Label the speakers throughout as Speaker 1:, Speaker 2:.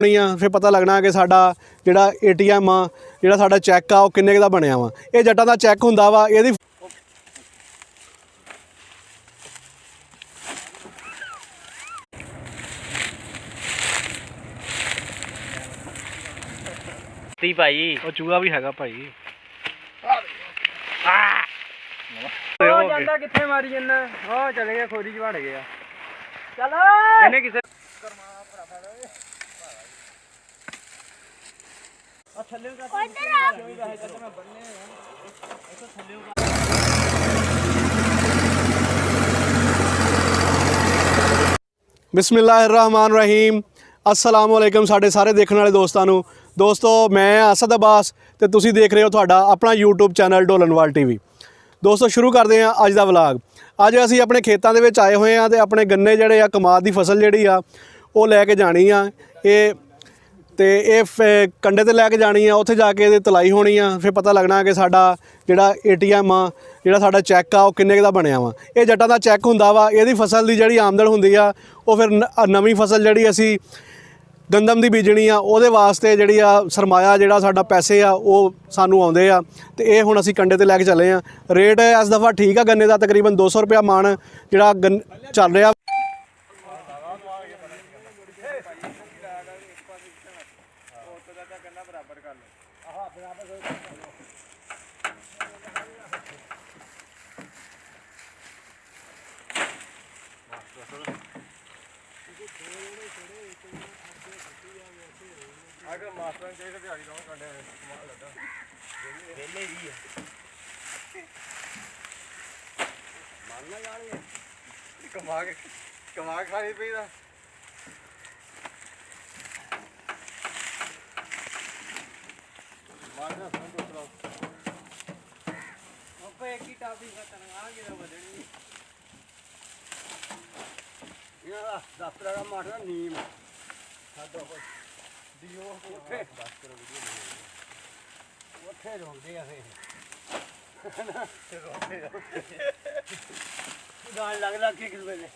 Speaker 1: फिर पता लगना कि साडा जिहड़ा ATM आ जिहड़ा साडा चैक आ किन्ने दा बनिया वा। ये जट्टां दा चैक हुंदा वा। इहदी
Speaker 2: भाई
Speaker 1: ਉਹ ਚੂਹਾ ਵੀ ਹੈਗਾ ਭਾਈ।
Speaker 2: ਉਹ ਜਾਂਦਾ ਕਿੱਥੇ ਮਾਰੀ ਜੰਨਾ ਉਹ ਚਲੇ ਗਿਆ ਖੋਰੀ ਚ ਵੜ ਗਿਆ। ਚੱਲ ਇਹਨੇ ਕਿਸੇ ਆ ਥੱਲੇ ਦਾ ਮੈਂ ਬੰਨੇ ਇੱਥੇ ਥੱਲੇ
Speaker 1: बिस्मिल्लाहिर्रहमानिर्रहीम अस्सलाम वालेकुम साढ़े सारे देखने वाले दोस्तों ਨੂੰ। दोस्तों मैं असद अब्बास ਤੇ ਤੁਸੀਂ देख रहे हो ਤੁਹਾਡਾ अपना YouTube चैनल ਢੋਲਨਵਾਲ TV। दोस्तों शुरू करते हैं अज का व्लॉग। अज असी अपने खेतों के आए हुए हैं तो अपने गन्ने जड़े कमाद की फसल जी वो लैके जानी आ ये कंडे ते लैके जानी आ उत्थे जाके ये तलाई होनी आ। फिर पता लगना कि साडा जिहड़ा ATM आ जिहड़ा साडा चैक आ किन्ने दा बनिया वा। ये जट्टां दा चैक हुंदा वा। इहदी फसल की जिहड़ी आमदन हुंदी आ वो फिर नवीं फसल जिहड़ी असी गंदम की बीजनी आ उहदे वास्ते जिहड़ी आ सरमाया जिहड़ा साडा पैसे आ वो सानू आउंदे आ ते ये हुण असी कंडे ते लैके चले आ। रेट इस दफ़ा ठीक आ गन्ने दा तकरीबन 200 रुपया मण जिहड़ा चल रहा।
Speaker 2: ਮਾਸਟਰਾਂ ਚਾਹੀਦਾ ਦਿਹਾੜੀ ਲਾਉਣ ਕੰਡੇ ਲੱਗਾ ਵੇਲੇ ਹੀ ਆ ਮੰਨਣਾ ਜਾਣੀ ਕਮਾ ਕੇ ਖਾਣੀ ਪਈਦਾ ਮਾਰਨਾ ਸੰਗ ਉਤਰਾ ਆਪੇ ਇੱਕ ਹੀ ਟਾਪੀ ਖਤਨ ਆ ਗਿਆ ਵਧਣੀ ਇਹਦਾ ਦਫ਼ਤਰ ਦਾ ਮਾਰਨਾ ਨੀਮ ਸਾਡਾ दियो उठे बस करो वीडियो उठे रोंदे आ फिर रोंदे गाल लग के किल वेले।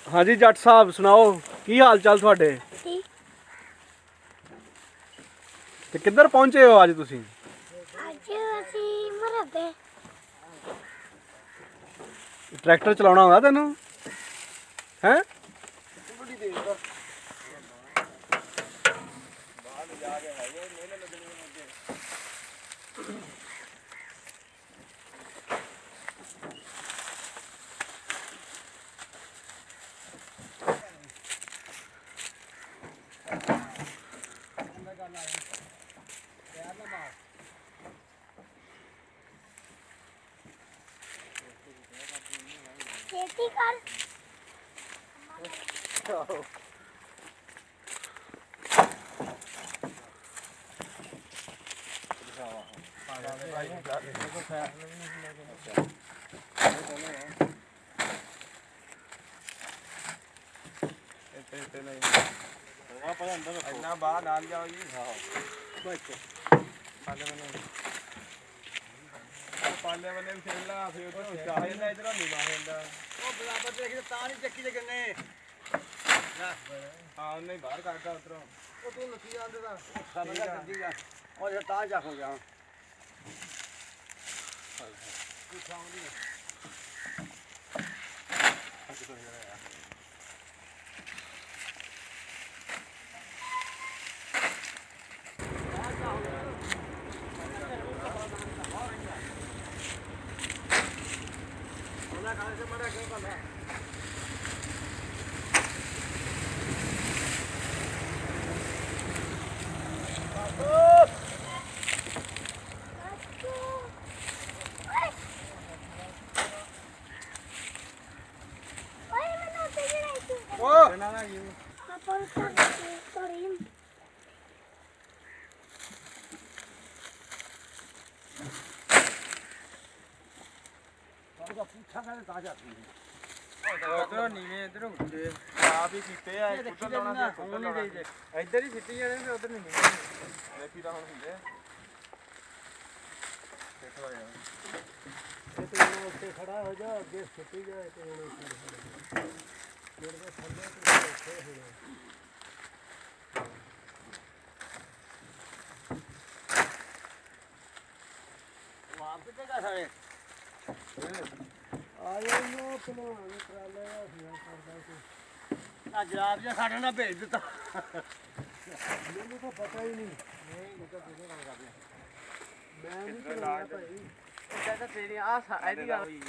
Speaker 1: हाँ जी जट साहब सुनाओ की हाल चाल तुहाडे ते किधर पहुंचे हो अज तुसीं?
Speaker 3: अज असीं मरबे
Speaker 1: ट्रैक्टर चलाना आउंदा तैनूं हैं?
Speaker 2: बड़ी देर दा बाहर जाके है ये मेले लगने मुझे
Speaker 3: खेती कर
Speaker 2: इतना बाहर डाल जाओ जी पाले वाले भी खेलना फिर उधर चाहे ना इधर नहीं मारेंदा वो बराबर देख के तानी चक्की दे कन्ने हां नहीं बाहर काटदा उधरों वो तू लकी आंदे दा समझ जल्दी जा और ये ता जा हो गया तू साउंड नहीं पूछा कर ताजा इधर नीवे इधर उठे आप ही कीते आ उधर लाना फोन नहीं देई इधर ही सिੱਟੀ जाने ਤੇ ਉਧਰ ਨਹੀਂ ਦੇਖੀ ਤਾਂ ਹੁਣ ਹੁੰਦੇ ਦੇਖੋ ਯਾਰ
Speaker 1: ਉੱਤੇ ਖੜਾ ਹੋ ਜਾ ਅੱਗੇ ਛੁੱਟੀ ਜਾਏ ਤੇ ਹੁਣ ਮੇਰੇ ਦੇ ਥੱਲੇ ਤੇ ਉੱਤੇ ਹੋਣਾ
Speaker 2: ਵਾਪ ਕਿੱਥੇ ਗਾ ਸਾਰੇ
Speaker 1: ਆਇਆ ਨੂੰ ਭਲਵਾਨ ਟਰਾਲੇ ਦਾ ਹਿਆ ਕਰਦਾ ਸੀ
Speaker 2: ਆ ਜਵਾਬ ਜਿਹਾ ਸਾਡੇ ਨਾਲ ਭੇਜ ਦਿੱਤਾ
Speaker 1: ਮੈਨੂੰ ਤਾਂ ਪਤਾ ਹੀ ਨਹੀਂ
Speaker 2: ਨਹੀਂ ਨਿਕਲ ਕਿਹਦੇ ਨਾਲ ਕਰਦੇ
Speaker 1: ਮੈਂ ਨਹੀਂ ਚਲਾਇਆ ਭਾਈ
Speaker 2: ਉਹ ਕਹਿੰਦਾ ਤੇਰੀ ਆ ਇਹਦੀ ਗੱਲ ਹੋਈ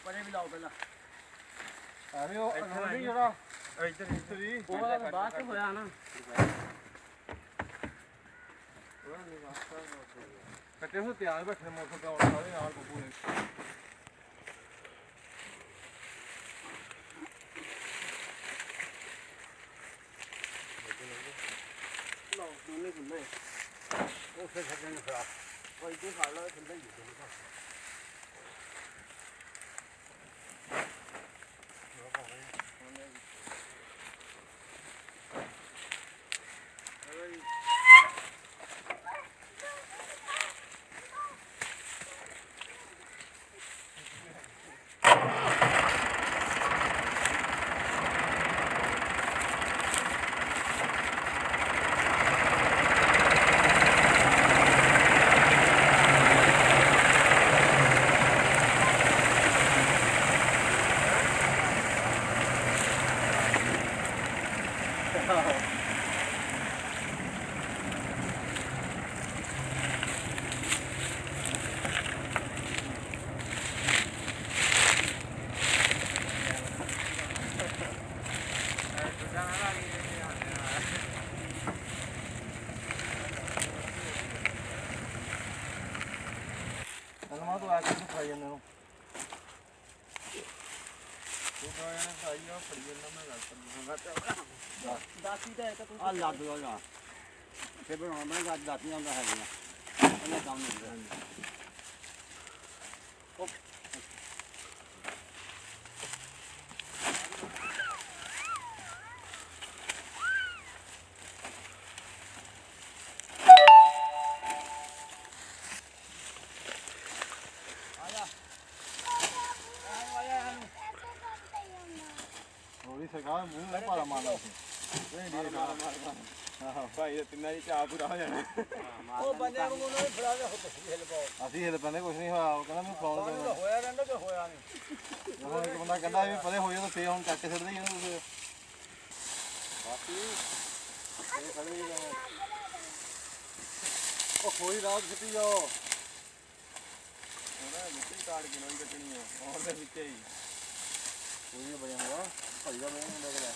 Speaker 2: ਪਰੇ ਵੀ ਲਾਓ ਪਹਿਲਾਂ
Speaker 1: ਐਵੇਂ ਉਹ
Speaker 2: ਇੱਥੇ
Speaker 1: ਨਹੀਂ ਜਿਹੜਾ
Speaker 2: ਇੱਧਰ ਹੀ
Speaker 1: ਉਹ
Speaker 2: ਬਾਅਦ ਚ ਹੋਇਆ ਨਾ
Speaker 1: ਕੱਟੇ ਹੋ ਤਿਆਰ ਬੈਠੇ ਮੋਟਰ ਤੇ ਆਉਣ ਸਾਰੇ ਨਾਲ ਬੱਬੂ ਨੇ
Speaker 2: ਲਾਓ ਦੋਨੇ ਖੁੱਲੇ ਉਹ ਫਿਰ ਛੱਡਣ ਖਰਾ ਕੋਈ ਤੇ ਖਾ ਲਾ ਖੁੱਲੇ ਹੀ ਦੋਨੇ
Speaker 1: ਅਨਮਾ ਤੋਂ ਆ ਕੇ ਖਾਈ ਜਾਂਦਾ ਨੂੰ
Speaker 2: ਦਾਤੀ ਤਾਂ ਇੱਕ ਤੂੰ ਆ ਲੱਗ ਗਿਆ ਤੇ ਬਣਾਉਣਾ ਮੈਂ ਗੱਜ ਦਾਤੀਆਂ ਹੁੰਦਾ ਹੈਗੀਆਂ ਇਹਨਾਂ ਕੰਮ ਨਹੀਂ ਹੁੰਦਾ
Speaker 1: ਹੋਰੀ ਸਰਕਾਰ ਮੂੰਹ ਨਹੀਂ ਪਾਲਾ ਮਾਰਦਾ ਸੀ ਨਹੀਂ ਭਾਈ ਇਹ ਤਿੰਨਾਂ ਦੀ ਚਾਹ ਪੂਰਾ ਹੋ ਜਾਣਾ
Speaker 2: ਉਹ ਬੰਦੇ ਨੂੰ ਉਹਨੂੰ ਫੜਾ ਦੇ ਹਿੱਲ ਪਾਓ
Speaker 1: ਅਸੀਂ ਹਿੱਲ ਪੈਂਦੇ ਕੁਝ ਨਹੀਂ ਹੋਇਆ ਉਹ ਕਹਿੰਦਾ ਮੈਨੂੰ ਫੋਨ ਕਰੋ
Speaker 2: ਹੋਇਆ ਰਹਿੰਦਾ ਕਿ ਹੋਇਆ ਨਹੀਂ
Speaker 1: ਜਦੋਂ ਇੱਕ ਬੰਦਾ ਕਹਿੰਦਾ ਵੀ ਪਰੇ ਹੋ ਜਾ ਤਾਂ ਫੇਰ ਹੁਣ ਚੱਕ ਕੇ ਛੱਡਦੇ ਹੀ ਇਹਨੂੰ ਤੁਸੀਂ ਬਾਕੀ ਇਹ ਖੜੇ ਹੀ ਜਾਓ ਉਹ ਕੋਈ ਰਾਤ ਛੁੱਟੀ ਜਾਓ ਉਹਦਾ ਮਿੱਟੀ ਕਾੜ ਕੇ ਨਹੀਂ ਕੱਟਣੀ ਹੈ ਉਹਦੇ ਵਿੱਚ ਹੀ ਕੋਈ ਨਹੀਂ ਬਜਾ ਹੋਗਾ ਭਾਈ ਦਾ ਬਜਾ ਹੁੰਦਾ ਕਰਾ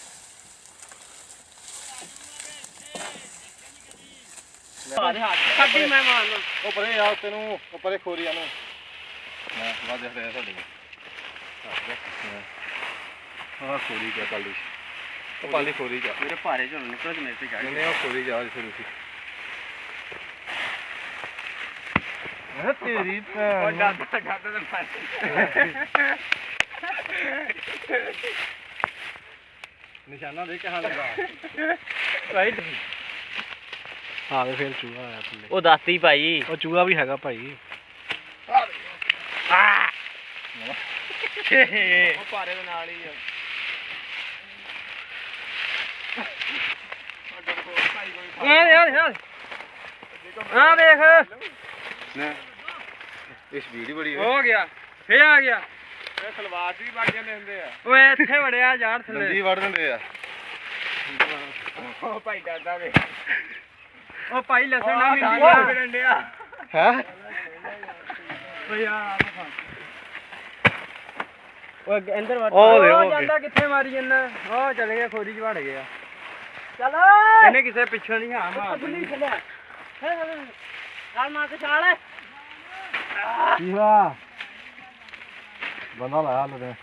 Speaker 2: ਛੱਡੀ ਮੈਂ ਮਾਰਨਾ
Speaker 1: ਉਹ ਪਰੇ ਆ ਤੈਨੂੰ ਉਹ ਪਰੇ ਖੋਰੀਆਂ ਨੂੰ ਮੈਂ ਬਾਅਦ ਦੇਖਦੇ ਆ ਸਾਡੇ ਹਾਂ ਖੋਰੀ ਕਿਆ ਪਾਲੀ ਉਹ ਪਾਲੀ ਖੋਰੀ ਜਾ
Speaker 2: ਮੇਰੇ ਭਾਰੇ ਚੋਂ ਨਿਕਲ ਕੇ ਮੇਰੇ ਤੇ ਚੜ
Speaker 1: ਨਹੀਂ ਉਹ ਖੋਰੀ ਜਾ ਸ਼ੁਰੂ ਸੀ ਮੈਂ ਤੇਰੀ ਭੈਣ
Speaker 2: ਡਾਟਾ ਤੇ
Speaker 1: ਨਿਸ਼ਾਨਾ ਦੇ ਕੇ ਹਾਂ ਲਗਾ
Speaker 2: ਰਾਈਟ
Speaker 1: ਹਾਂ ਵੇ ਫੇਰ ਚੂਹਾ ਆਇਆ ਥੱਲੇ
Speaker 2: ਉਹ ਦਾਤੀ ਭਾਈ
Speaker 1: ਉਹ ਚੂਹਾ ਵੀ ਹੈਗਾ ਭਾਈ
Speaker 2: ਉਹ ਭਾਰੇ ਦੇ ਨਾਲ ਹੀ ਆ ਯਾਰ ਯਾਰ ਆ ਦੇਖ
Speaker 1: ਨਾ ਇਸ ਵੀਡੀਓ ਬੜੀ
Speaker 2: ਹੋ ਗਿਆ ਫੇਰ ਆ ਗਿਆ
Speaker 1: ਇਹ ਸਲਵਾਰ ਵੀ ਵੜ ਜਾਂਦੇ ਹੁੰਦੇ ਆ
Speaker 2: ਓਏ ਇੱਥੇ ਵੜਿਆ ਯਾਰ ਥੱਲੇ
Speaker 1: ਦੰਦੀ ਵੜ ਦਿੰਦੇ ਆ
Speaker 2: ਉਹ ਭਾਈ ਡਰਦਾ ਵੇ ਉਹ ਭਾਈ ਲਸਣ ਨਾ ਮਿੰਦੀ ਡੰਡਿਆ
Speaker 1: ਹੈ
Speaker 2: ਓ ਯਾਰ ਉਹ ਅੰਦਰ ਵੜ
Speaker 1: ਉਹ ਦੇ, ਉਹ
Speaker 2: ਉਹ ਜਾਂਦਾ ਕਿੱਥੇ ਮਾਰੀ ਜਾਂਦਾ ਉਹ ਚਲੇ ਗਿਆ ਖੋਰੀ ਚ ਵੜ ਗਿਆ ਚੱਲ ਇਹਨੇ ਕਿਸੇ ਪਿੱਛੋਂ ਨਹੀਂ ਹਾਂ ਮਾਰ ਬੁੱਲੀ ਚੱਲਿਆ ਚੱਲ ਮਾਰ ਕੇ ਚਾਲ
Speaker 1: ਕੀ ਹੋਇਆ ਬੰਦਾ ਲਾਇਆ ਲਦੇ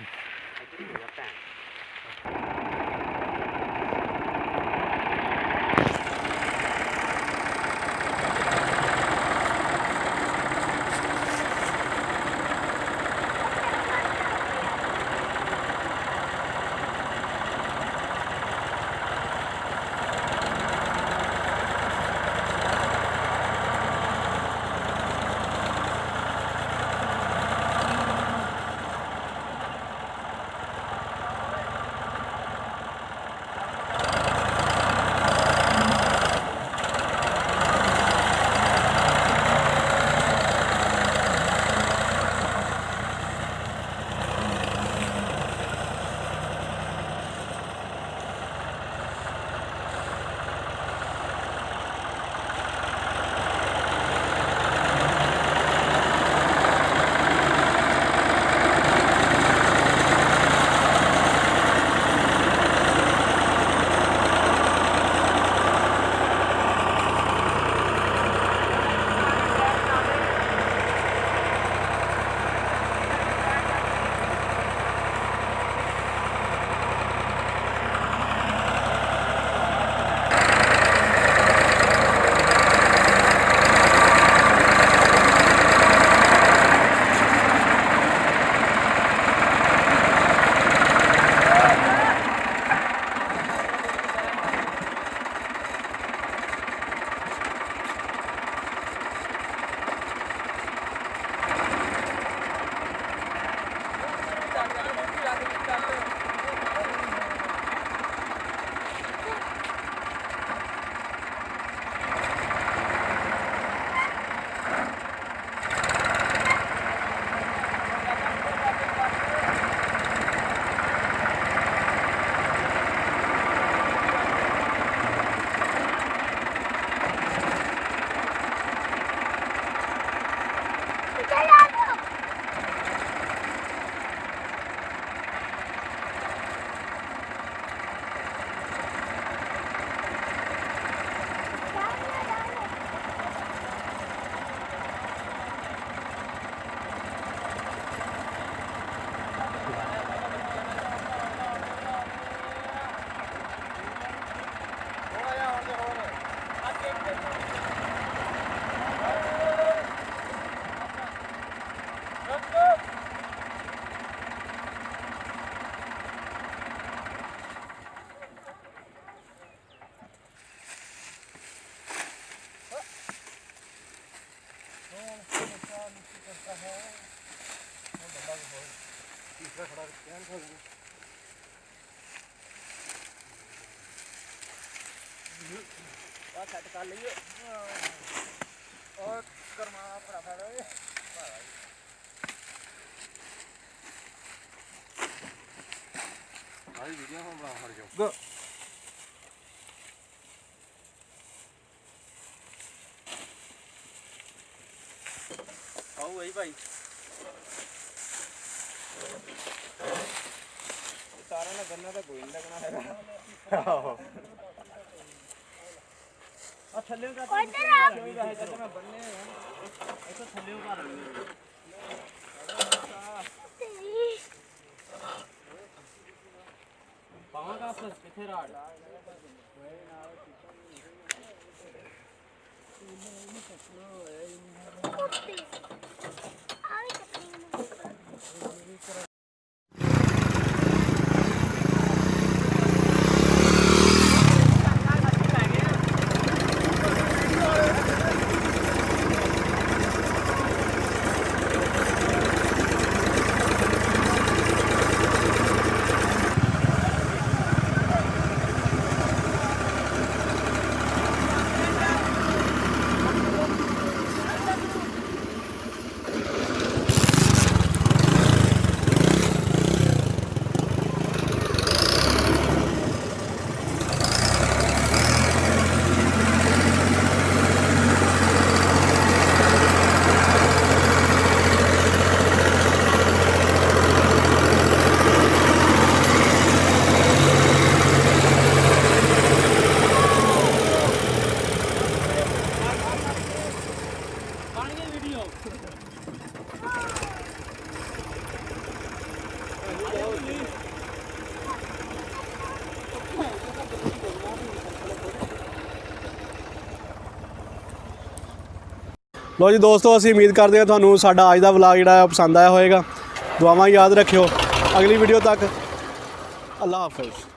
Speaker 2: ਆ ਸੈੱਟ ਕਰ ਲਈਏ ਔਰ ਕਰਮਾ ਭਰਾ ਫੜ ਓਏ ਆਈ ਵੀਡੀਓ ਹੁਣ ਬਣਾ ਫੜ ਜਾਓ ਆਓ ਭਾਈ ਸਾਰਿਆਂ ਨਾਲ ਗੰਨਾ ਤਾਂ ਕੋਈ ਨਹੀਂ ਲੱਗਣਾ ਹੈਗਾ ਆਹੋ ਆ ਥੱਲੇ ਦਾ
Speaker 3: ਉਧਰ ਆ
Speaker 2: ਕੋਈ ਰਹੇ ਤਾਂ ਮੈਂ ਬੰਨੇ ਇੱਥੇ ਥੱਲੇ ਉਗਾ ਲੈਣੇ
Speaker 3: ਤੇਰੀ
Speaker 2: ਪਾਵਾਂਗਾ ਆਪਸ ਕਿੱਥੇ ਰਾੜ
Speaker 3: ਕੁੱਤੀ ਆ ਵੀ ਕੱਟੀ
Speaker 1: ਲੋ ਜੀ ਦੋਸਤੋ, ਅਸੀਂ ਉਮੀਦ ਕਰਦੇ ਹਾਂ ਤੁਹਾਨੂੰ ਸਾਡਾ ਅੱਜ ਦਾ ਵਲੌਗ ਜਿਹੜਾ ਹੈ ਪਸੰਦ ਆਇਆ ਹੋਵੇਗਾ। ਦੁਆਵਾਂ ਯਾਦ ਰੱਖਿਓ। ਅਗਲੀ ਵੀਡੀਓ ਤੱਕ ਅੱਲਾ ਹਾਫਿਜ਼।